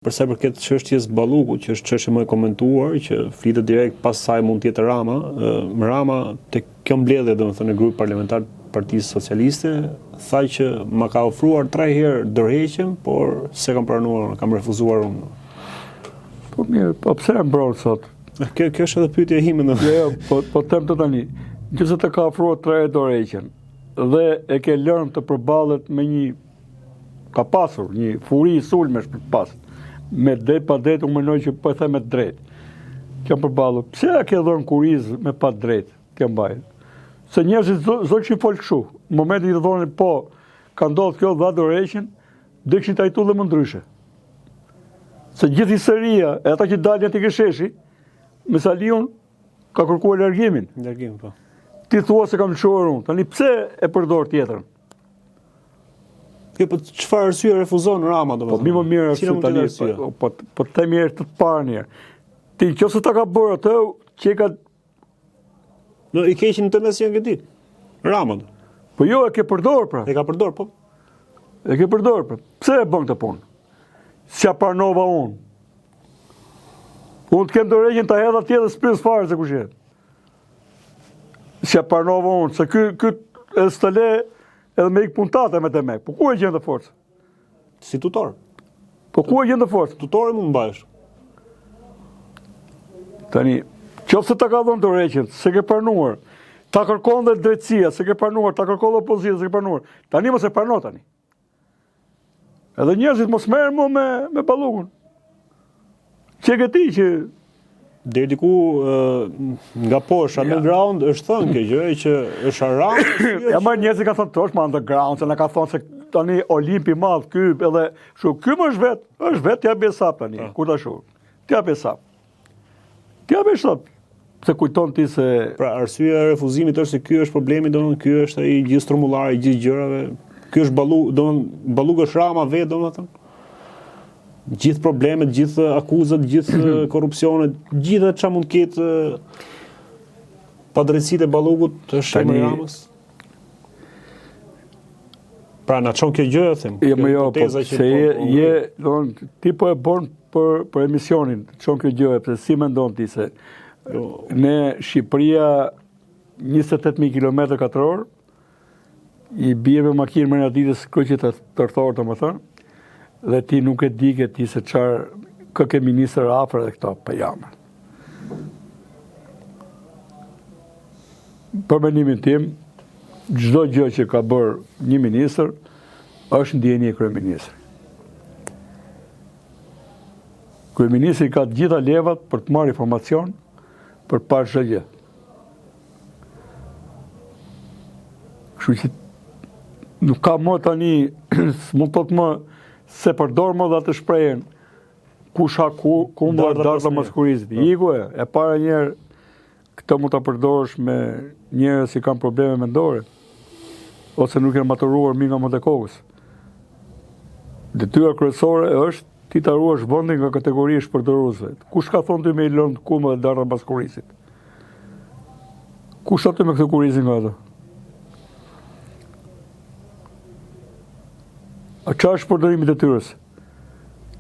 Përsa përket çështjes Ballukut, që është çështje më e komentuar, që flitet direkt pas saj mund të jetë Rama. Rama te kjo mbledhje, domethënë, e grupit parlamentar të Partisë Socialiste, tha që ma ka ofruar 3 herë dorëheqjen, por s'e kam pranuar, kam refuzuar unë. Po mirë, po pse e mbrol sot? Kjo është edhe pyetja ime domethënë. Jo, po them të tani. Nëse të ka ofruar 3 herë dorëheqjen dhe e ke lënë të përballet me ka pasur një furi sulmesh për pas. Me drejt pa drejt, unë mendoj që po e them me drejt. Kjo përballu. Pse ja ke dhënë kuriz me pa drejt? Kjo mbaj. Se njerëzit zot që fol kështu. Në momentin që thonë po, ka ndodhur kjo dha dorëheqjen, do kishin trajtuar dhe më ndryshe. Se gjithë historia, e ata që dalin te Kësheshi, me Saliun ka kërkuar largimin. Largim, po. Ti thua se kam lëshuar unë. Tani pse e përdor tjetrën? Po çfarë arsye refuzon Rama domethënë? Po më mirë arsye tani, po them mirë të parë herë. Ti nëse ta ka bërë atë, që ka i keqin të mes janë këti. Rama. Po jo, e ke përdor pra. E ka përdor, po. E ke përdor pra. Pse e bën këtë punë? S'ja pranova unë. Unë të kem dorëheqjen ta hedh atje dhe s'pyes fare se kush je. S'ja pranova unë, se ky s'të le edhe me ik puntate me të me. Po ku e gjen të forcë? Si tutor. Po ku e gjen të forcë? Tutore mund mbahesh. Tani, qoftë se ta ka dhënë dorëheqjen, se ke pranuar, ta kërkon dhe drejtësia, se ke pranuar, ta kërkon dhe opozita, se ke pranuar. Tani mos e prano tani. Edhe njerëzit mos merren më me Ballukun. Çe ke ti që deri diku nga poshtë underground është thënë kjo gjë që është Rama. Ja më njerëzit ka thënë trosh me underground, se na ka thonë se tani Olimpi i madh ky edhe kështu, ky më është vet ja besap tani. Kur ta shoh. Ti ja besap. Ti ja besap. Se kujton ti se pra arsyeja e refuzimit është se ky është problemi, domethënë ky është ai gjithë strumullari i gjithë gjërave. Ky është Balluk, domethënë Balluk është Rama vet domethënë. Gjithë problemet, gjithë akuzat, gjithë korrupsionet, gjithë çfarë mund të ketë padrejtësitë e Ballukut është emri Ramës. Pra na çon kjo gjë, them. Jo, po se ti po e bën për emisionin, çon kjo gjë, pse si mendon ti se ne Shqipëria 28000 km2 i bie me makinë mërë ditës kryqit të tërthorë, domethënë. Dhe ti nuk e di ti se çfarë ke ministër afër dhe këto pa jamë. Për mendimin tim, çdo gjë që ka bërë një ministër është ndjenjë e kryeministrit. Kryeministri ka të gjitha levat për të marrë informacion për parë çdo gjë. Kështu që nuk ka më tani, s'mund të më se përdor më dhe të shprehen kush ha ku më darda maskurizit. Iku e para njerë këtë mund të përdorësh me njerë si kam probleme mendore, ose nuk e maturuar mi nga më të kokës. Detyra kryesore është ti të ruash vendin nga kategoria shpërdorësve. Kush ka thonë ty me i lënë kumë dhe darda maskurizit? Kush aty me këtë kurizin nga ato? A qa është përdorimi detyrës?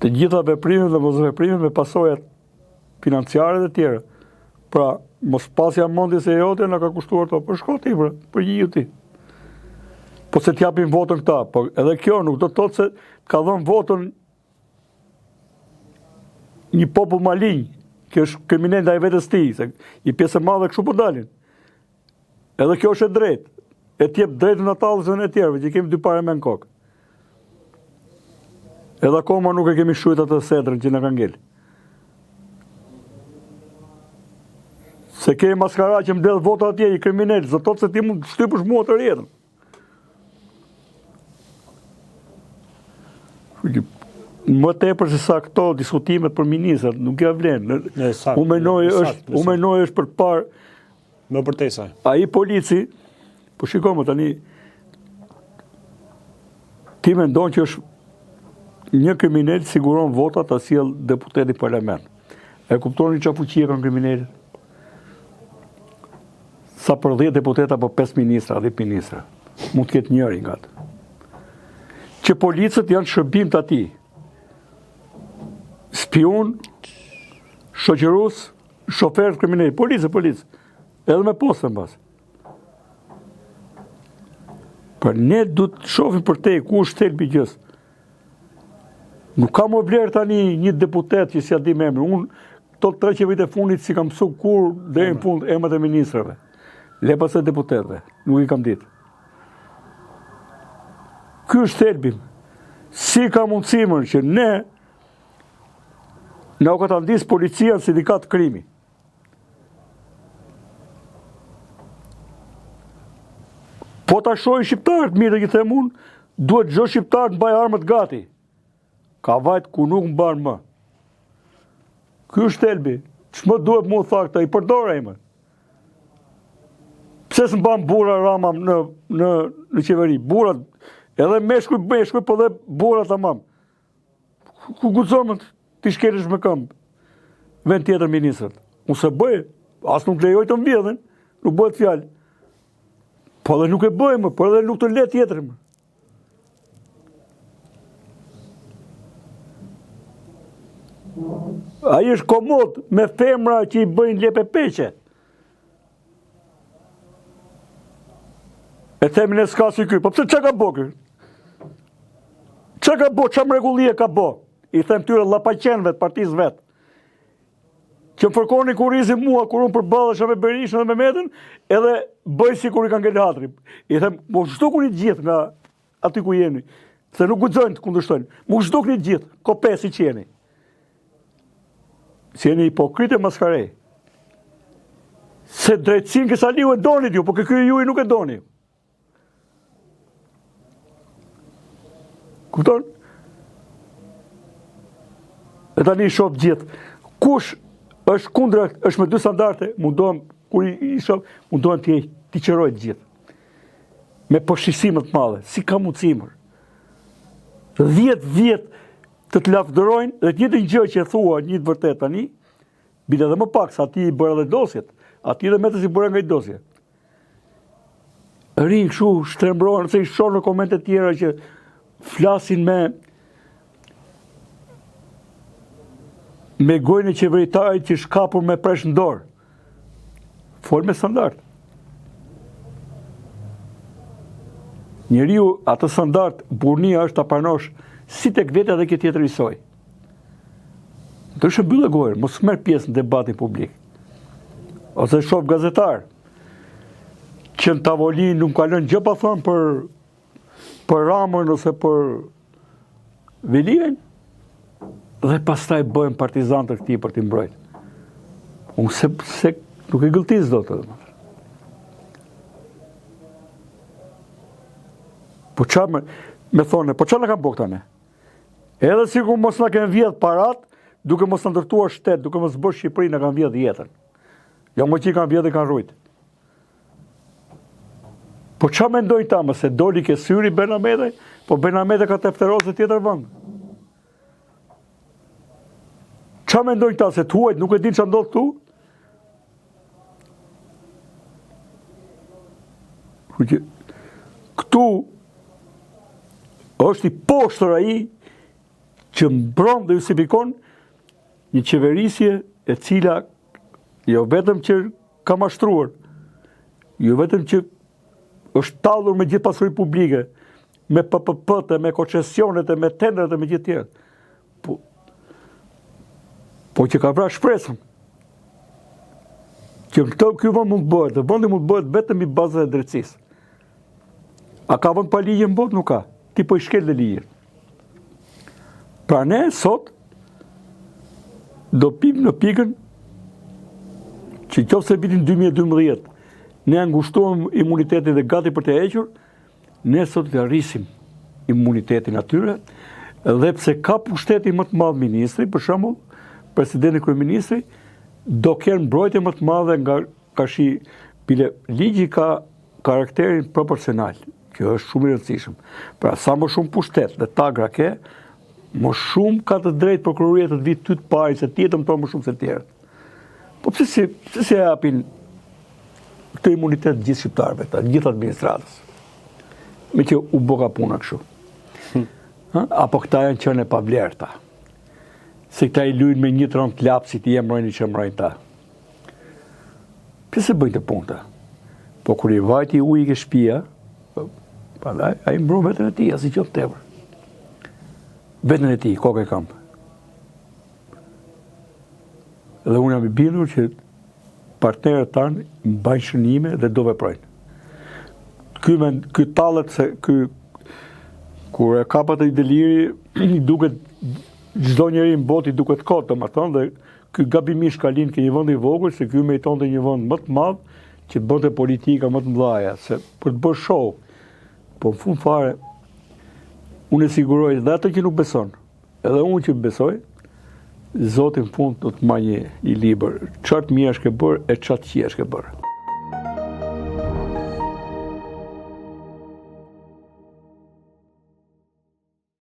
Të gjitha veprimet dhe mos veprimet me pasojat financiare dhe tjera. Pra, mos pasja mendje se jote na ka kushtuar to, për shko ti, për gjithë ti. Po se t'japin votën këta, po edhe kjo nuk do të thotë se ka dhënë votën një popull malinj, që është kriminal ndaj vetes tij, se i pjesë e madhe kështu po dalin. Edhe kjo është e drejtë. E t'jep drejtën atallësve e tjerëve, që kemi dy parë me në kokë. Edhe akoma nuk e kemi shujt atë sedrën që në ka ngel. Se kemi maskara që mbledh vota atje i kriminal, zë thotë se ti mund të shtypësh mua të rjetën. Më tepër se sa këto diskutimet për ministrat, nuk ja vlen. Unë mendoj është për të parë më përtej saj. Ai polici, po shikojmë tani, ti mendon që është një kriminal siguron votat ta sjell deputeti parlament. E kuptoni çfarë fuqie kanë kriminalet? Sa për 10 deputeta apo 5 ministra, 10 ministra. Mund të ketë njëri nga ato. Që policët janë shërbim të atij. Spion, shoqërus, shofer kriminal, policë. Edhe me postë në basë. Për ne du të shofim për te, ku është Thelbi gjës. Nuk kam o vlerë tani një deputet që si ati me emri. Unë të 3 qevit e fundit si kam mësu kur dhe në fund emrat e ministrave. Lepas e deputetve. Nuk i kam ditë. Ky është Thelbi. Si ka mundësimën që ne u ka të ndisë policia në sindikat krimi. Po ta shojnë shqiptarët, mirë dhe gjithë unë, duhet gjë shqiptarët në baj armët gati. Ka vajtë ku nuk më banë më. Ky është Thelbi. Ç'më duhet mu thakta, i përdore ime. Pse s'më banë bura Rama në qeveri? Burat, edhe meshkuj, po dhe burat tamam. Ku guxon ti shkelesh me këmbë? Vend tjetër ministrët. Unë se bëj, as nuk lejoj të mbjedhen, nuk bëhet fjalë. Po dhe nuk e bëjmë, po edhe nuk të le tjetër më. Ai është komod me femra që i bëjnë lepe peqe. E themin e s'ka si ky, po pse çka ka bo ky? Çka ka bo, ç'a mrekullie ka bo? I them tyre llapaqenëve të partisë vet. Që më fërkoni kur izi mua, kur unë përballesha me Berishën dhe me Metën, edhe bëj si kur i kanë ngel hatri. I them, mu shdukuni gjithë nga aty ku jeni, se nuk guxojnë të kundërshtojnë. Mu shdukni gjithë, kopesi që jeni. Si jeni hipokritë e maskarej. Se drejtësinë ke Saliu e donit ju, po ky ju i nuk e doni. Kupton? E tani shoh gjithë. Kush është kundra, është me 2 standarde, mundohem, kur i shoh, mundohem t'i qëroj të gjithë. Me përshqisime të madhe, si ka mundësimër. 10 vjetë të lavdërojnë, dhe të njëjtën gjë që e thua një të vërtet tani, bile edhe më pak, sa ti i bërë edhe dosjet, ati dhe metës i bërë nga i dosje. Rinë këshu, shtrembrohen, se i shonë në komente tjera që flasin me gojnë e qeveritarit që shkapur me presh në dorë. Fol me standart. Njeriu, atë standart, burnia është ta pranosh si tek vetja dhe këtë tjetër isoj. Të është mbyllë gojën, mos merr pjesë në debatin publik. Ose shoh gazetar që në tavolinë nuk ka lënë gjë pa thënë për Ramën ose për Velien, dhe pastaj bëjmë partizantë të këtij për t'i mbrojtë. Unë se nuk e gëlltis do të. Po qa me thone, po qa në kam bëgë tane? Edhe si ku mos në kemë vjetë parat, duke mos në ndërtuar shtetë, duke mos bësh Shqipëri në kam vjetë jetën. Ja më që i kam vjetë e kam rujtë. Po qa me ndojnë ta, mëse doli ke syri Bernamete, po Bernamete ka tefterose tjetër vëndë. Qa me ndojnë ta, se të huajt nuk e din që ndodhë tu? Këtu është i poshtër ai që mbron dhe justifikon një qeverisje e cila jo vetëm që ka mashtruar, jo vetëm që është tallur me gjithë pasuri publike, me PPP-të, me koncesionet, me tenderet, me gjithë tjerë. Po që ka vrarë shpresën. Që ky vend mund të bëhet, dhe vendi mund të bëhet vetëm i bazës e drejtësisë. A ka vend pa ligje në botë? Nuk ka. Ti po i shkel dhe ligjen. Pra ne, sot, do pim në pikën që qoftë se vitin 2012 ne angushtohem imunitetin dhe gati për të hequr, ne sot të arrisim imunitetin atyre, dhe pse ka pushteti më të madh ministri, për shembull, presidenti kryeministri, do kenë mbrojtje më të madhe nga kashi pile ligji ka karakterin proporcional. Kjo është shumë i rëndësishëm. Pra sa më shumë pushtet dhe tagra ke, më shumë ka të drejtë prokuroria të vitë ty të pari, se ti jetëm to më shumë se tjerët. Po pse si e japin këtë imunitet gjithë shqiptarëve, gjithë administratës? Me që u boka puna kështu. Apo këta janë qenë e pavlerëta. se këta i lujnë me një tron të lapsit i emrojnë që emrojnë ta. Pse se bëjnë të punë ta? Po kur i vajti ujë ke shtëpia, ai mbron veten e tij, asnjë gjë tepër. Veten e tij, kokë e kam. Dhe unë jam i bindur që partnerët tanë mbajnë shënime dhe do veprojnë. Ky tallet se kur e ka atë deliri, i duket çdo njeri në botë i duket kot, domethënë, dhe ky gabimisht ka lind ke një vend i vogël, se ky meritonte një vend më të madh që bënte politika më të mëdha, se për të bërë show. Po në fund fare, unë e siguroj dhe ato që nuk beson, edhe unë që besoj, Zoti në fund do të marrë një i libër, çfarë të mirë është ke bërë e çfarë të keq është ke bërë.